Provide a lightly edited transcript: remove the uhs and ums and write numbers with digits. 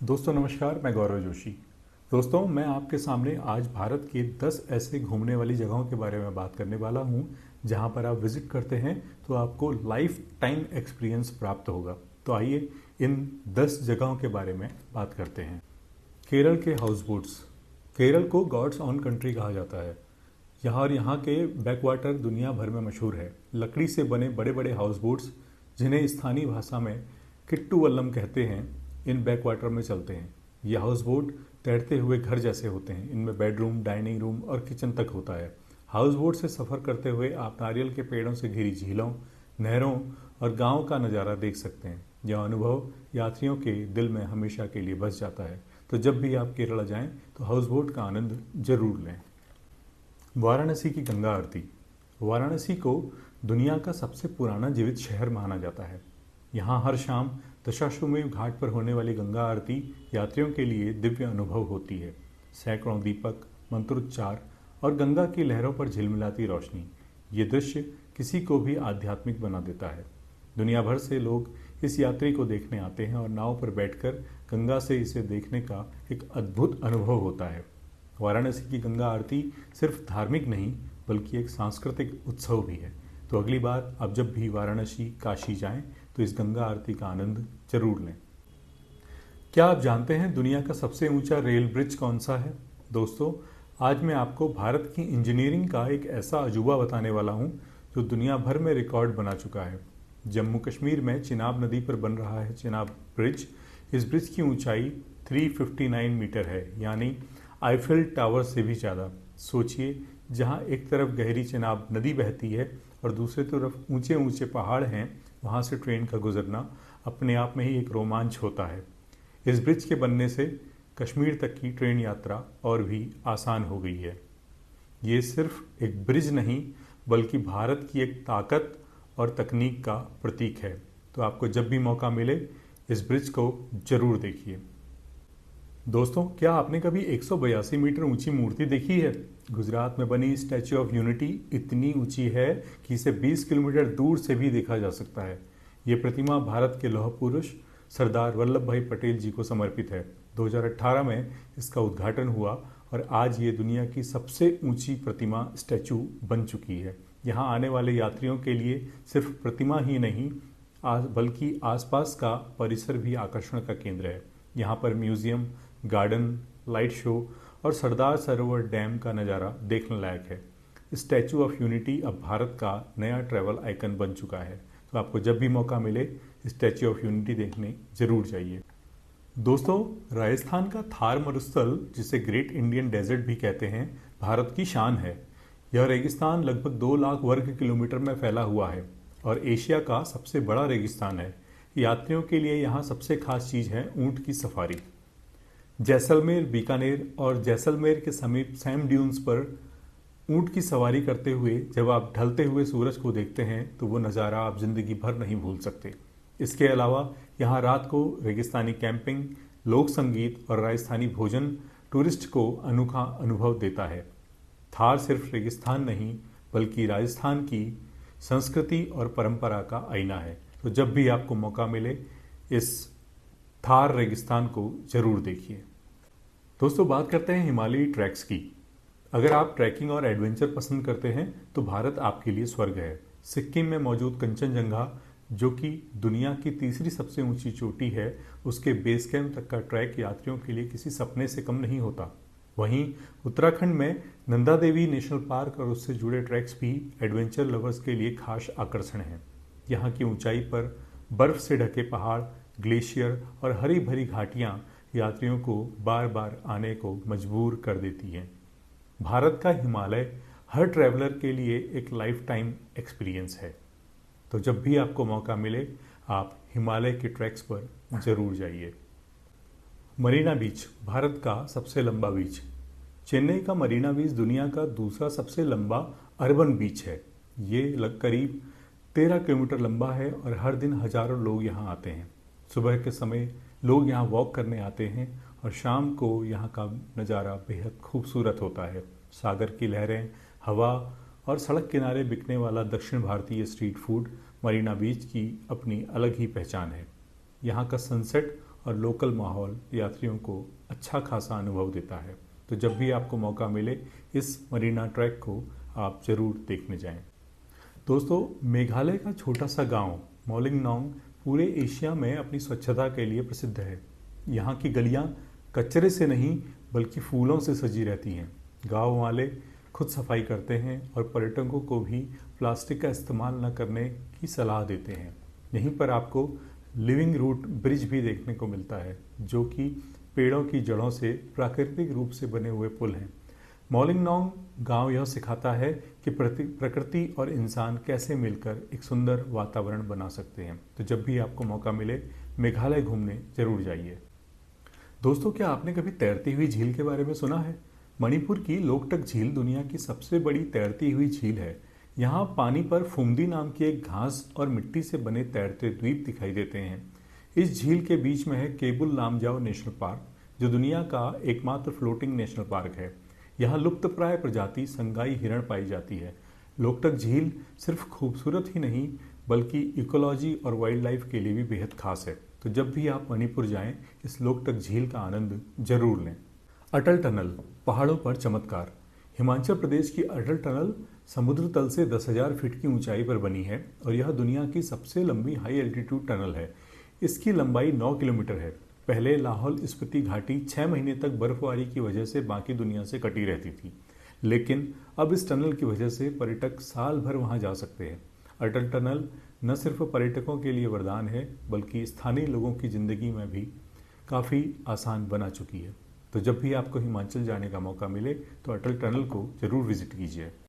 दोस्तों नमस्कार, मैं गौरव जोशी। दोस्तों, मैं आपके सामने आज भारत के 10 ऐसे घूमने वाली जगहों के बारे में बात करने वाला हूं जहां पर आप विजिट करते हैं तो आपको लाइफ टाइम एक्सपीरियंस प्राप्त होगा। तो आइए इन 10 जगहों के बारे में बात करते हैं। केरल के हाउस बोट्स। केरल को गॉड्स ऑन कंट्री कहा जाता है। यहाँ के बैकवाटर दुनिया भर में मशहूर है। लकड़ी से बने बड़े बड़े हाउस बोट्स, जिन्हें स्थानीय भाषा में किट्टू वल्लम कहते हैं, इन बैकवाटर में चलते हैं। ये हाउस बोट तैरते हुए घर जैसे होते हैं। इनमें बेडरूम, डाइनिंग रूम और किचन तक होता है। हाउस बोट से सफ़र करते हुए आप नारियल के पेड़ों से घिरी झीलों, नहरों और गांव का नज़ारा देख सकते हैं। यह अनुभव यात्रियों के दिल में हमेशा के लिए बस जाता है। तो जब भी आप केरला जाएं तो हाउस बोट का आनंद जरूर लें। वाराणसी की गंगा आरती। वाराणसी को दुनिया का सबसे पुराना जीवित शहर माना जाता है। यहाँ हर शाम दशाश्वमेध घाट पर होने वाली गंगा आरती यात्रियों के लिए दिव्य अनुभव होती है। सैकड़ों दीपक, मंत्रोच्चार और गंगा की लहरों पर झिलमिलाती रोशनी, ये दृश्य किसी को भी आध्यात्मिक बना देता है। दुनिया भर से लोग इस यात्रा को देखने आते हैं और नाव पर बैठकर गंगा से इसे देखने का एक अद्भुत अनुभव होता है। वाराणसी की गंगा आरती सिर्फ धार्मिक नहीं बल्कि एक सांस्कृतिक उत्सव भी है। तो अगली बार आप जब भी वाराणसी, काशी जाएं तो इस गंगा आरती का आनंद जरूर लें। क्या आप जानते हैं दुनिया का सबसे ऊंचा रेल ब्रिज कौन सा है? दोस्तों, आज मैं आपको भारत की इंजीनियरिंग का एक ऐसा अजूबा बताने वाला हूं जो दुनिया भर में रिकॉर्ड बना चुका है। जम्मू कश्मीर में चिनाब नदी पर बन रहा है चिनाब ब्रिज। इस ब्रिज की ऊंचाई 359 मीटर है, यानी आईफिल टावर से भी ज़्यादा। सोचिए, जहां एक तरफ गहरी चिनाब नदी बहती है और दूसरी तरफ ऊंचे ऊंचे पहाड़ हैं, वहां से ट्रेन का गुजरना अपने आप में ही एक रोमांच होता है। इस ब्रिज के बनने से कश्मीर तक की ट्रेन यात्रा और भी आसान हो गई है। ये सिर्फ एक ब्रिज नहीं बल्कि भारत की एक ताकत और तकनीक का प्रतीक है। तो आपको जब भी मौका मिले इस ब्रिज को जरूर देखिए। दोस्तों, क्या आपने कभी 182 मीटर ऊंची मूर्ति देखी है? गुजरात में बनी स्टैच्यू ऑफ यूनिटी इतनी ऊंची है कि इसे 20 किलोमीटर दूर से भी देखा जा सकता है। ये प्रतिमा भारत के लौह पुरुष सरदार वल्लभ भाई पटेल जी को समर्पित है। 2018 में इसका उद्घाटन हुआ और आज ये दुनिया की सबसे ऊंची प्रतिमा स्टैच्यू बन चुकी है। यहाँ आने वाले यात्रियों के लिए सिर्फ प्रतिमा ही नहीं बल्कि आसपास का परिसर भी आकर्षण का केंद्र है। यहाँ पर म्यूजियम, गार्डन, लाइट शो और सरदार सरोवर डैम का नज़ारा देखने लायक है। स्टैचू ऑफ यूनिटी अब भारत का नया ट्रैवल आइकन बन चुका है। तो आपको जब भी मौका मिले स्टैचू ऑफ यूनिटी देखने जरूर जाइए। दोस्तों, राजस्थान का थार मरुस्थल, जिसे ग्रेट इंडियन डेजर्ट भी कहते हैं, भारत की शान है। यह रेगिस्तान लगभग 2 लाख वर्ग किलोमीटर में फैला हुआ है और एशिया का सबसे बड़ा रेगिस्तान है। यात्रियों के लिए यहाँ सबसे खास चीज़ है ऊंट की सफारी। जैसलमेर, बीकानेर और जैसलमेर के समीप सैम ड्यून्स पर ऊंट की सवारी करते हुए जब आप ढलते हुए सूरज को देखते हैं तो वो नज़ारा आप जिंदगी भर नहीं भूल सकते। इसके अलावा यहाँ रात को रेगिस्तानी कैंपिंग, लोक संगीत और राजस्थानी भोजन टूरिस्ट को अनोखा अनुभव देता है। थार सिर्फ रेगिस्तान नहीं बल्कि राजस्थान की संस्कृति और परंपरा का आईना है। तो जब भी आपको मौका मिले इस थार रेगिस्तान को जरूर देखिए। दोस्तों, बात करते हैं हिमालयी ट्रैक्स की। अगर आप ट्रैकिंग और एडवेंचर पसंद करते हैं तो भारत आपके लिए स्वर्ग है। सिक्किम में मौजूद कंचनजंगा, जो कि दुनिया की तीसरी सबसे ऊंची चोटी है, उसके बेस कैंप तक का ट्रैक यात्रियों के लिए किसी सपने से कम नहीं होता। वहीं उत्तराखंड में नंदा देवी नेशनल पार्क और उससे जुड़े ट्रैक्स भी एडवेंचर लवर्स के लिए खास आकर्षण हैं। यहाँ की ऊंचाई पर बर्फ से ढके पहाड़, ग्लेशियर और हरी भरी घाटियाँ यात्रियों को बार बार आने को मजबूर कर देती हैं। भारत का हिमालय हर ट्रैवलर के लिए एक लाइफ टाइम एक्सपीरियंस है। तो जब भी आपको मौका मिले आप हिमालय के ट्रैक्स पर जरूर जाइए। मरीना बीच, भारत का सबसे लंबा बीच। चेन्नई का मरीना बीच दुनिया का दूसरा सबसे लंबा अर्बन बीच है। ये करीब 13 किलोमीटर लंबा है और हर दिन हजारों लोग यहाँ आते हैं। सुबह के समय लोग यहाँ वॉक करने आते हैं और शाम को यहाँ का नज़ारा बेहद खूबसूरत होता है। सागर की लहरें, हवा और सड़क किनारे बिकने वाला दक्षिण भारतीय स्ट्रीट फूड मरीना बीच की अपनी अलग ही पहचान है। यहाँ का सनसेट और लोकल माहौल यात्रियों को अच्छा खासा अनुभव देता है। तो जब भी आपको मौका मिले इस मरीना ट्रैक को आप ज़रूर देखने जाएं। दोस्तों, मेघालय का छोटा सा गांव मोलिंगनोंग पूरे एशिया में अपनी स्वच्छता के लिए प्रसिद्ध है। यहाँ की गलियाँ कचरे से नहीं बल्कि फूलों से सजी रहती हैं। गांव वाले खुद सफाई करते हैं और पर्यटकों को भी प्लास्टिक का इस्तेमाल न करने की सलाह देते हैं। यहीं पर आपको लिविंग रूट ब्रिज भी देखने को मिलता है, जो कि पेड़ों की जड़ों से प्राकृतिक रूप से बने हुए पुल हैं। मोलिंगनोंग गांव यह सिखाता है कि प्रकृति और इंसान कैसे मिलकर एक सुंदर वातावरण बना सकते हैं। तो जब भी आपको मौका मिले मेघालय घूमने जरूर जाइए। दोस्तों, क्या आपने कभी तैरती हुई झील के बारे में सुना है? मणिपुर की लोकटक झील दुनिया की सबसे बड़ी तैरती हुई झील है। यहाँ पानी पर फुमदी नाम की एक घास और मिट्टी से बने तैरते द्वीप दिखाई देते हैं। इस झील के बीच में है केबुल लामजाओ नेशनल पार्क, जो दुनिया का एकमात्र फ्लोटिंग नेशनल पार्क है। यहाँ लुप्तप्राय प्रजाति संगाई हिरण पाई जाती है। लोकटक झील सिर्फ खूबसूरत ही नहीं बल्कि इकोलॉजी और वाइल्ड लाइफ के लिए भी बेहद खास है। तो जब भी आप मणिपुर जाएं, इस लोकटक झील का आनंद जरूर लें। अटल टनल, पहाड़ों पर चमत्कार। हिमाचल प्रदेश की अटल टनल समुद्र तल से 10,000 फीट की ऊंचाई पर बनी है और यह दुनिया की सबसे लंबी हाई एल्टीट्यूड टनल है। इसकी लंबाई 9 किलोमीटर है। पहले लाहौल स्पीति घाटी 6 महीने तक बर्फबारी की वजह से बाकी दुनिया से कटी रहती थी, लेकिन अब इस टनल की वजह से पर्यटक साल भर वहां जा सकते हैं। अटल टनल न सिर्फ पर्यटकों के लिए वरदान है बल्कि स्थानीय लोगों की जिंदगी में भी काफ़ी आसान बना चुकी है। तो जब भी आपको हिमाचल जाने का मौका मिले तो अटल टनल को जरूर विजिट कीजिए।